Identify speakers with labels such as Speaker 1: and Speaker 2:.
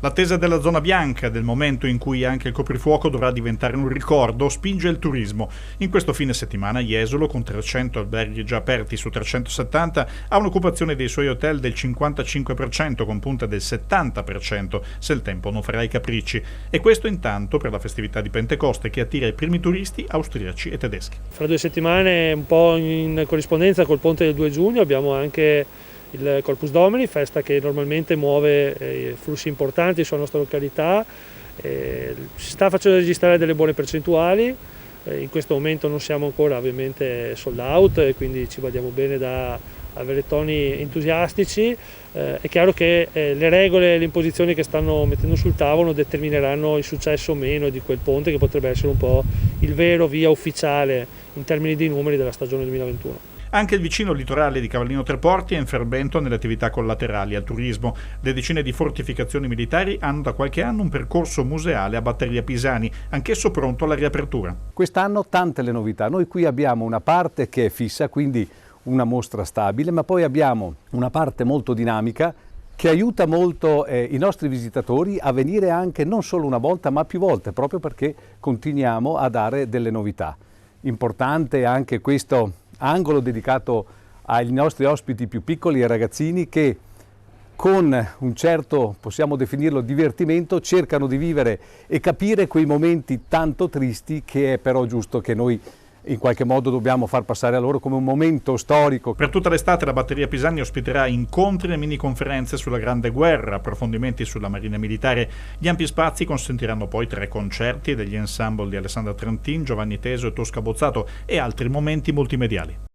Speaker 1: L'attesa della zona bianca, del momento in cui anche il coprifuoco dovrà diventare un ricordo, spinge il turismo. In questo fine settimana Jesolo, con 300 alberghi già aperti su 370, ha un'occupazione dei suoi hotel del 55%, con punte del 70%, se il tempo non farà i capricci. E questo intanto per la festività di Pentecoste, che attira i primi turisti austriaci e tedeschi.
Speaker 2: Fra 2 settimane, un po' in corrispondenza col ponte del 2 giugno, abbiamo anche il Corpus Domini, festa che normalmente muove flussi importanti sulla nostra località. Si sta facendo registrare delle buone percentuali, in questo momento non siamo ancora ovviamente sold out, quindi ci badiamo bene da avere toni entusiastici. È chiaro che le regole e le imposizioni che stanno mettendo sul tavolo determineranno il successo o meno di quel ponte, che potrebbe essere un po' il vero via ufficiale in termini di numeri della stagione 2021.
Speaker 1: Anche il vicino litorale di Cavallino Treporti è in fermento nelle attività collaterali al turismo. Le decine di fortificazioni militari hanno da qualche anno un percorso museale a Batteria Pisani, anch'esso pronto alla riapertura.
Speaker 3: Quest'anno tante le novità. Noi qui abbiamo una parte che è fissa, quindi una mostra stabile, ma poi abbiamo una parte molto dinamica che aiuta molto i nostri visitatori a venire anche non solo una volta ma più volte, proprio perché continuiamo a dare delle novità. Importante anche questo angolo dedicato ai nostri ospiti più piccoli e ragazzini che con un certo, possiamo definirlo, divertimento cercano di vivere e capire quei momenti tanto tristi che è però giusto che noi in qualche modo dobbiamo far passare a loro come un momento storico.
Speaker 1: Per tutta l'estate la Batteria Pisani ospiterà incontri e mini conferenze sulla Grande Guerra, approfondimenti sulla Marina Militare. Gli ampi spazi consentiranno poi 3 concerti degli ensemble di Alessandra Trentin, Giovanni Teso e Tosca Bozzato e altri momenti multimediali.